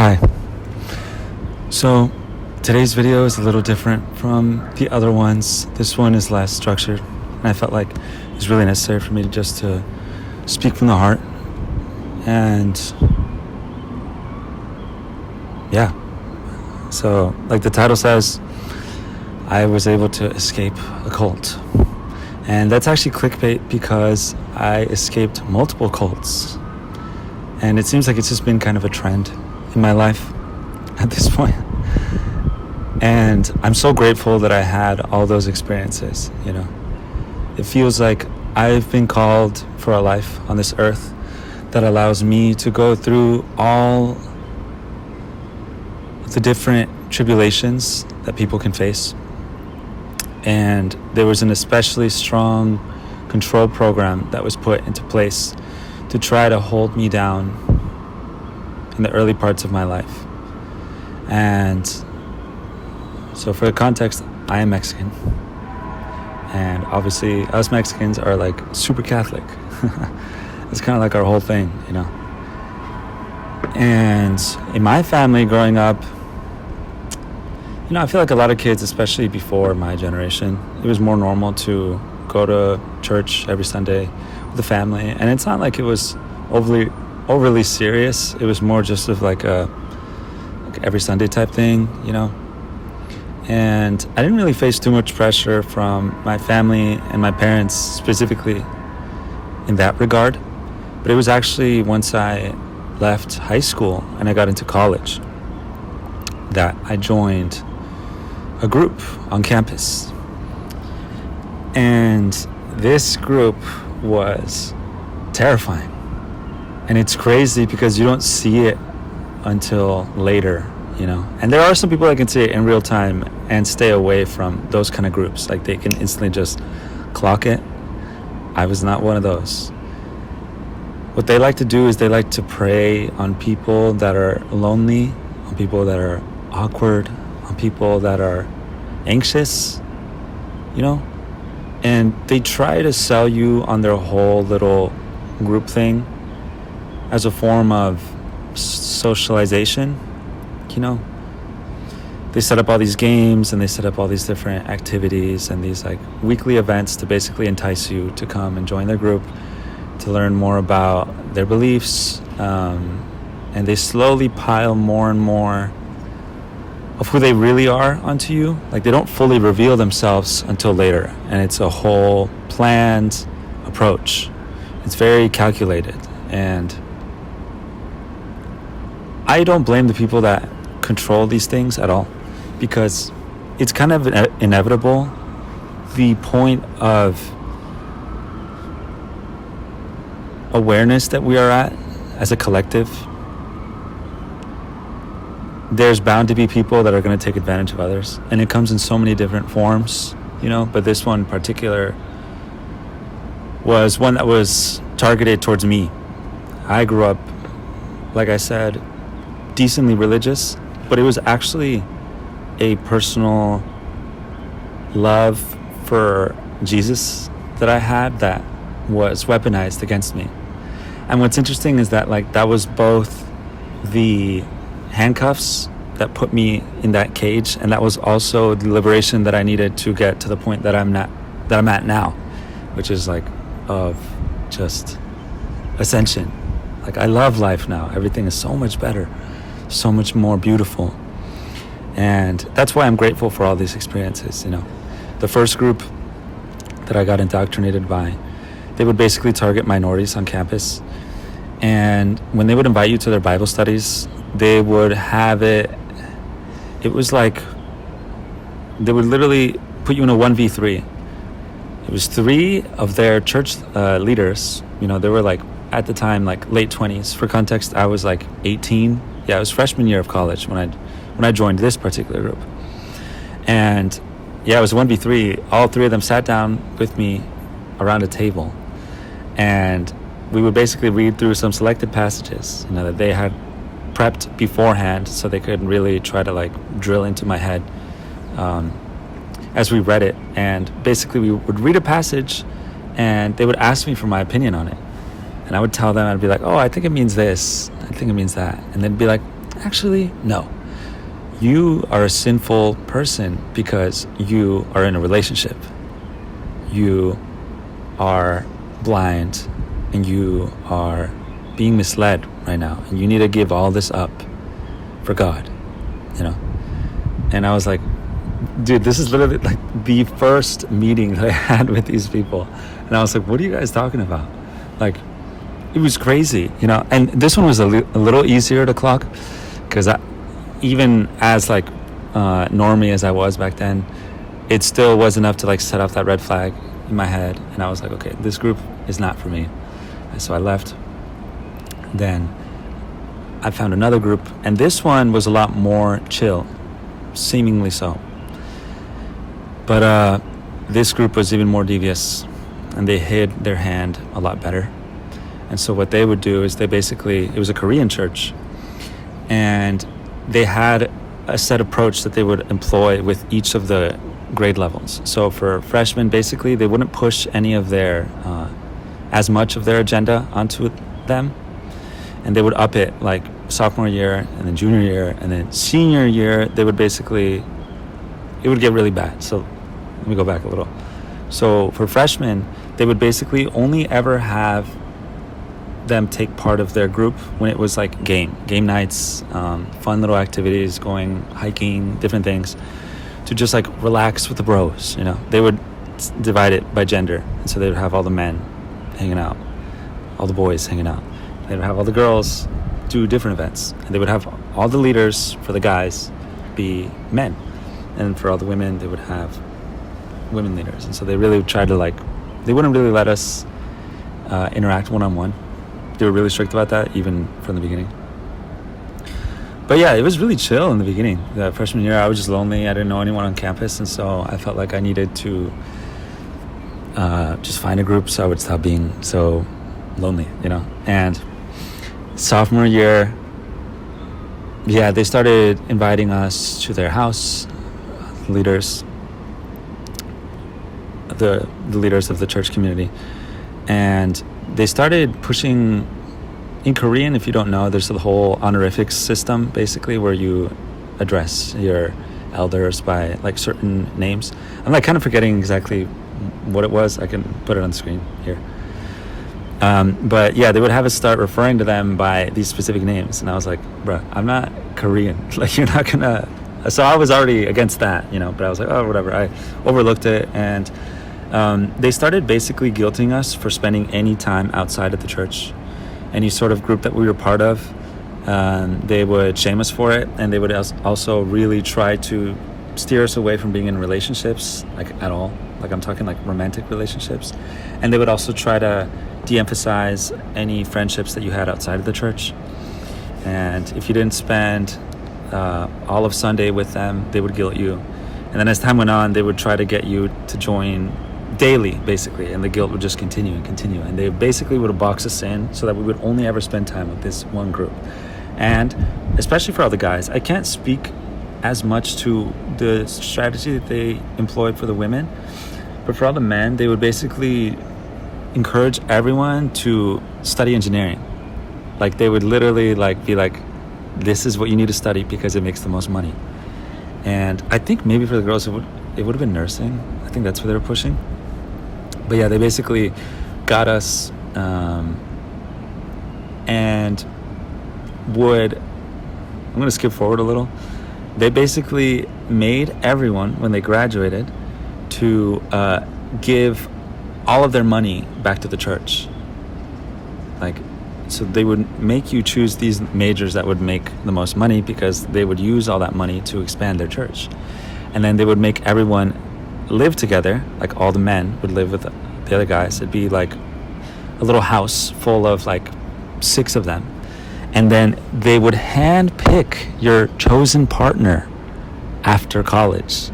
Hi. So today's video is a little different from the other ones. This one is less structured, and I felt like it was really necessary for me to speak from the heart. And yeah, so like the title says, I was able to escape a cult. And that's actually clickbait because I escaped multiple cults. And it seems like it's just been kind of a trend in my life at this point. And I'm so grateful that I had all those experiences, It feels like I've been called for a life on this earth that allows me to go through all the different tribulations that people can face. And there was an especially strong control program that was put into place to try to hold me down in the early parts of my life. And so for the context, I am Mexican. And obviously us Mexicans are like super Catholic. It's kind of like our whole thing, And in my family growing up, I feel like a lot of kids, especially before my generation, it was more normal to go to church every Sunday with the family. And it's not like it was overly serious. It was more just of like every Sunday type thing, And I didn't really face too much pressure from my family and my parents specifically in that regard. But it was actually once I left high school and I got into college that I joined a group on campus. And this group was terrifying. And it's crazy because you don't see it until later, And there are some people that can see it in real time and stay away from those kind of groups. Like they can instantly just clock it. I was not one of those. What they like to do is they like to prey on people that are lonely, on people that are awkward, on people that are anxious, And they try to sell you on their whole little group thing as a form of socialization, They set up all these games and they set up all these different activities and these like weekly events to basically entice you to come and join their group, to learn more about their beliefs. And they slowly pile more and more of who they really are onto you. Like they don't fully reveal themselves until later. And it's a whole planned approach. It's very calculated. And I don't blame the people that control these things at all, because it's kind of inevitable. The point of awareness that we are at as a collective, there's bound to be people that are going to take advantage of others, and it comes in so many different forms, but this one in particular was one that was targeted towards me. I grew up, like I said, decently religious, but it was actually a personal love for Jesus that I had that was weaponized against me. And what's interesting is that that was both the handcuffs that put me in that cage, and that was also the liberation that I needed to get to the point that I'm at now, which is of just ascension. I love life now. Everything is so much better, so much more beautiful. And that's why I'm grateful for all these experiences. The first group that I got indoctrinated by, they would basically target minorities on campus. And when they would invite you to their Bible studies, they would have it was like they would literally put you in a 1v3. It was 3 of their church leaders. They were at the time late 20s. For context, I was 18. Yeah, it was freshman year of college when I joined this particular group. And yeah, it was 1v3. All 3 of them sat down with me around a table, and we would basically read through some selected passages, that they had prepped beforehand, so they could really try to drill into my head as we read it. And basically we would read a passage and they would ask me for my opinion on it. And I would tell them, I'd be like, oh, I think it means this. I think it means that. And they'd be like, Actually, no. You are a sinful person because you are in a relationship. You are blind and you are being misled right now. And you need to give all this up for God, you know? And I was like, dude, this is literally like the first meeting that I had with these people. And I was like, what are you guys talking about? Like, it was crazy, you know? And this one was a little easier to clock because even as like normie as I was back then, it still was enough to like set off that red flag in my head. And I was like, okay, this group is not for me. And so I left. Then I found another group, and this one was a lot more chill, seemingly so. But this group was even more devious, and they hid their hand a lot better. And so what they would do is it was a Korean church, and they had a set approach that they would employ with each of the grade levels. So for freshmen, basically, they wouldn't push any of their, as much of their agenda onto them, and they would up it like sophomore year, and then junior year, and then senior year, it would get really bad. So let me go back a little. So for freshmen, they would basically only ever have them take part of their group when it was like game nights, fun little activities, going hiking, different things, to just like relax with the bros, you know. They would divide it by gender, and so they would have all the men hanging out, all the boys hanging out. They would have all the girls do different events, and they would have all the leaders for the guys be men, and for all the women they would have women leaders. And so they really tried to they wouldn't really let us interact one-on-one. They were really strict about that even from the beginning. But yeah, it was really chill in the beginning. The freshman year I was just lonely. I didn't know anyone on campus, and so I felt like I needed to just find a group so I would stop being so lonely, you know. And sophomore year, yeah, they started inviting us to their house, leaders, the leaders of the church community, and they started pushing. In Korean, if you don't know, there's the whole honorifics system, basically, where you address your elders by like certain names. I'm like kind of forgetting exactly what it was. I can put it on the screen here. But yeah, they would have us start referring to them by these specific names, and I was like, bruh, I'm not Korean. Like, you're not gonna. So I was already against that, you know. But I was like, oh, whatever. I overlooked it, and they started basically guilting us for spending any time outside of the church. Any sort of group that we were part of, they would shame us for it, and they would also really try to steer us away from being in relationships, like at all. Like I'm talking like romantic relationships, and they would also try to de-emphasize any friendships that you had outside of the church. And if you didn't spend all of Sunday with them, they would guilt you. And then as time went on, they would try to get you to join daily, basically, and the guilt would just continue and continue, and they basically would box us in so that we would only ever spend time with this one group. And especially for all the guys, I can't speak as much to the strategy that they employed for the women, but for all the men, they would basically encourage everyone to study engineering. Like they would literally be like, this is what you need to study because it makes the most money. And I think maybe for the girls it would have been nursing. I think that's what they were pushing. But yeah, they basically got us and I'm going to skip forward a little. They basically made everyone, when they graduated, to give all of their money back to the church. So they would make you choose these majors that would make the most money because they would use all that money to expand their church. And then they would make everyone live together, like all the men would live with the other guys. It'd be like a little house full of like 6 of them, and then they would hand pick your chosen partner after college.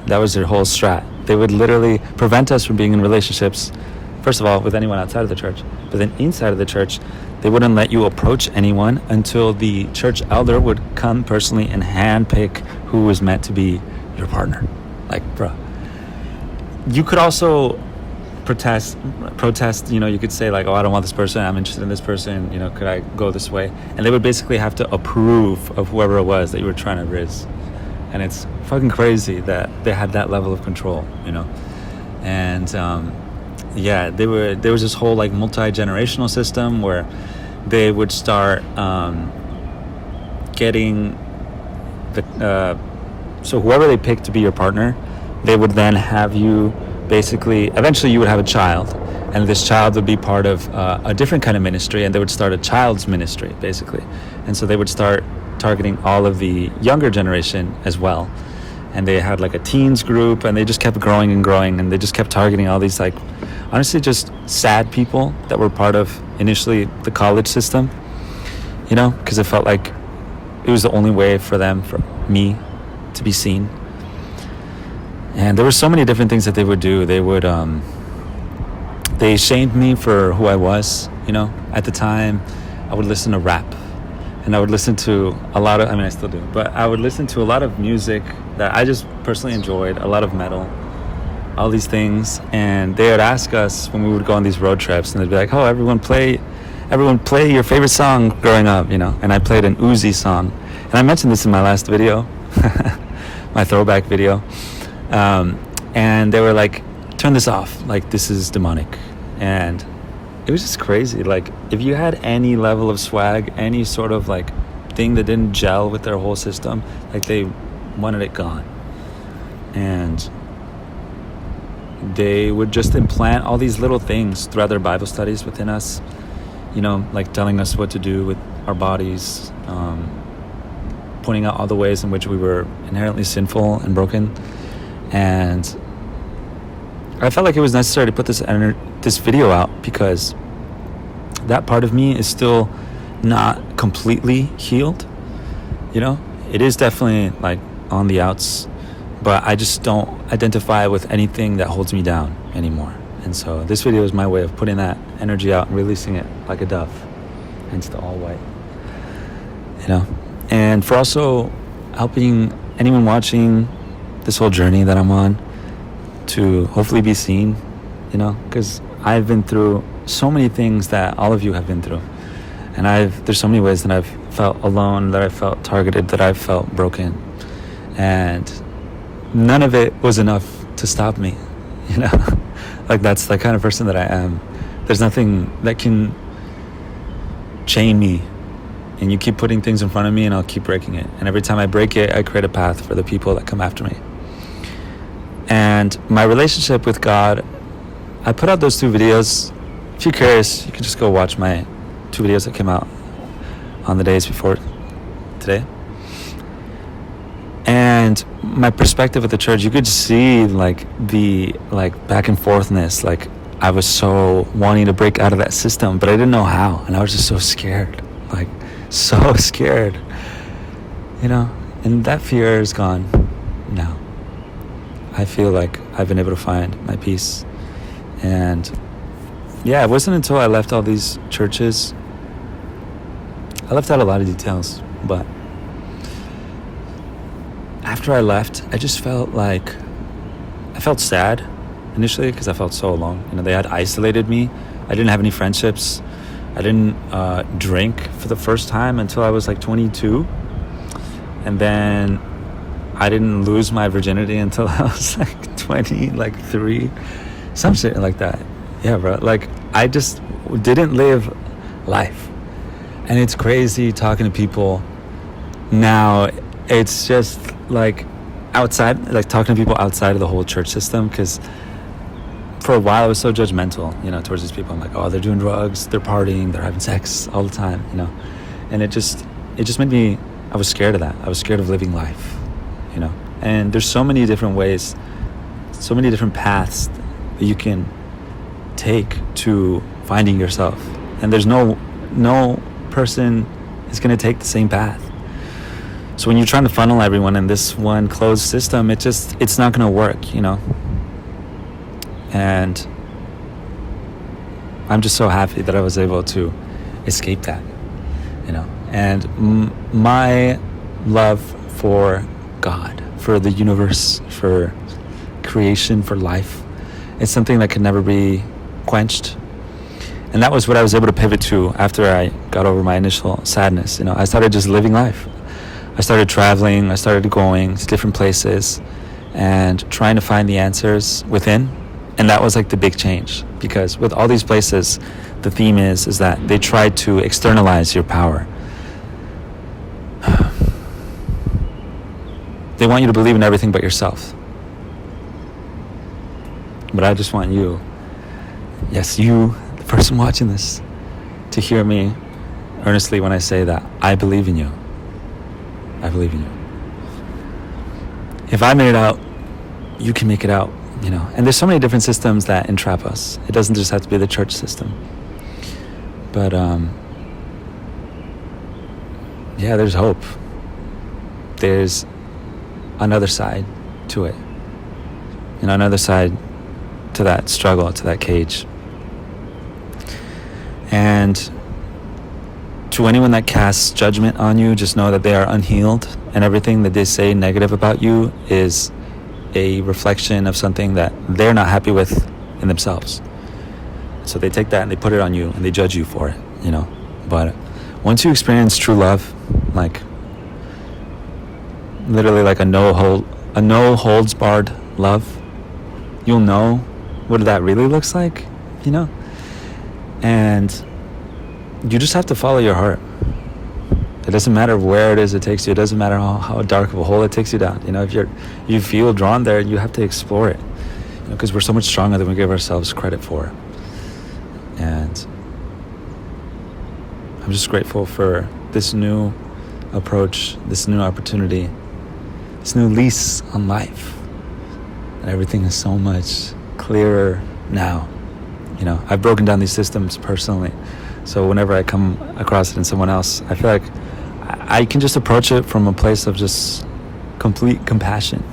That was their whole strat. They would literally prevent us from being in relationships, first of all, with anyone outside of the church, but then inside of the church, they wouldn't let you approach anyone until the church elder would come personally and hand pick who was meant to be your partner. Like, bro. You could also protest, you could say like, oh, I don't want this person, I'm interested in this person, could I go this way? And they would basically have to approve of whoever it was that you were trying to riz. And it's fucking crazy that they had that level of control, and there was this whole like multi-generational system where they would start getting so whoever they picked to be your partner, they would then have you basically, eventually you would have a child, and this child would be part of a different kind of ministry, and they would start a child's ministry basically. And so they would start targeting all of the younger generation as well, and they had like a teens group, and they just kept growing and growing, and they just kept targeting all these like honestly just sad people that were part of initially the college system, because it felt like it was the only way for me to be seen. And there were so many different things that they would do. They shamed me for who I was, At the time, I would listen to rap, and I would listen to a lot of, I still do, but I would listen to a lot of music that I just personally enjoyed, a lot of metal, all these things. And they would ask us when we would go on these road trips, and they'd be like, oh, everyone play your favorite song growing up, And I played an Uzi song. And I mentioned this in my last video, my throwback video. And they were like, turn this off, like this is demonic. And it was just crazy. Like if you had any level of swag, any sort of like thing that didn't gel with their whole system, like they wanted it gone. And they would just implant all these little things throughout their Bible studies within us, like telling us what to do with our bodies, pointing out all the ways in which we were inherently sinful and broken. And I felt like it was necessary to put this video out, because that part of me is still not completely healed. It is definitely like on the outs, but I just don't identify with anything that holds me down anymore. And so this video is my way of putting that energy out and releasing it like a dove, hence the all white. And for also helping anyone watching this whole journey that I'm on to hopefully be seen, because I've been through so many things that all of you have been through. And there's so many ways that I've felt alone, that I've felt targeted, that I've felt broken. And none of it was enough to stop me, Like that's the kind of person that I am. There's nothing that can chain me. And you keep putting things in front of me, and I'll keep breaking it. And every time I break it, I create a path for the people that come after me. And my relationship with God, I put out those 2 videos. If you're curious, you can just go watch my 2 videos that came out on the days before today. And my perspective at the church, you could see like the back and forthness. Like I was so wanting to break out of that system, but I didn't know how. And I was just so scared, like so scared, and that fear is gone now. I feel like I've been able to find my peace. And it wasn't until I left all these churches, I left out a lot of details, but after I left, I just felt like, I felt sad initially because I felt so alone. They had isolated me. I didn't have any friendships. I didn't drink for the first time until I was like 22. And then I didn't lose my virginity until I was like 23, some shit like that. Yeah, bro. Like I just didn't live life. And it's crazy talking to people now. It's just like outside, like talking to people outside of the whole church system, because for a while I was so judgmental, towards these people. I'm like, oh, they're doing drugs, they're partying, they're having sex all the time, and it just made me, I was scared of that. I was scared of living life, and there's so many different ways, so many different paths that you can take to finding yourself, and there's no person is going to take the same path. So when you're trying to funnel everyone in this one closed system, it's not going to work, And I'm just so happy that I was able to escape that, And my love for God, for the universe, for creation, for life, It's something that can never be quenched. And that was what I was able to pivot to after I got over my initial sadness. I started just living life. I started traveling, I started going to different places and trying to find the answers within. And that was like the big change, because with all these places, the theme is that they try to externalize your power. They want you to believe in everything but yourself. But I just want you, yes, you, the person watching this, to hear me earnestly when I say that I believe in you. I believe in you. If I made it out, you can make it out, And there's so many different systems that entrap us. It doesn't just have to be the church system. But, there's hope. There's another side to it. Another side to that struggle, to that cage. And to anyone that casts judgment on you, just know that they are unhealed, and everything that they say negative about you is a reflection of something that they're not happy with in themselves. So they take that and they put it on you and they judge you for it, But once you experience true love, like literally like a no holds barred love, you'll know what that really looks like, And you just have to follow your heart. It doesn't matter where it is it takes you. It doesn't matter how dark of a hole it takes you down. If you feel drawn there, you have to explore it. Because we're so much stronger than we give ourselves credit for. And I'm just grateful for this new approach, this new opportunity, this new lease on life. And everything is so much clearer now. I've broken down these systems personally. So whenever I come across it in someone else, I feel like I can just approach it from a place of just complete compassion.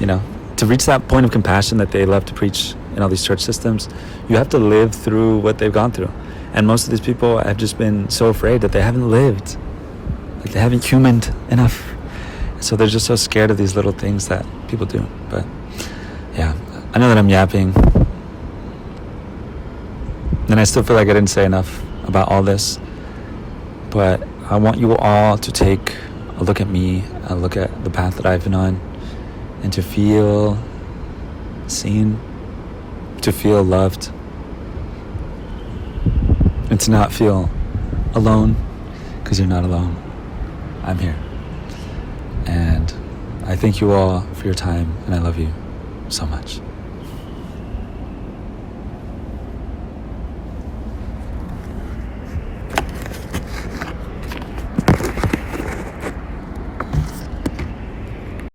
To reach that point of compassion that they love to preach in all these church systems, you have to live through what they've gone through. And most of these people have just been so afraid that they haven't lived. Like they haven't humaned enough. So they're just so scared of these little things that people do. But yeah, I know that I'm yapping. And I still feel like I didn't say enough about all this. But I want you all to take a look at me, a look at the path that I've been on, and to feel seen, to feel loved, and to not feel alone, because you're not alone. I'm here. And I thank you all for your time, and I love you so much.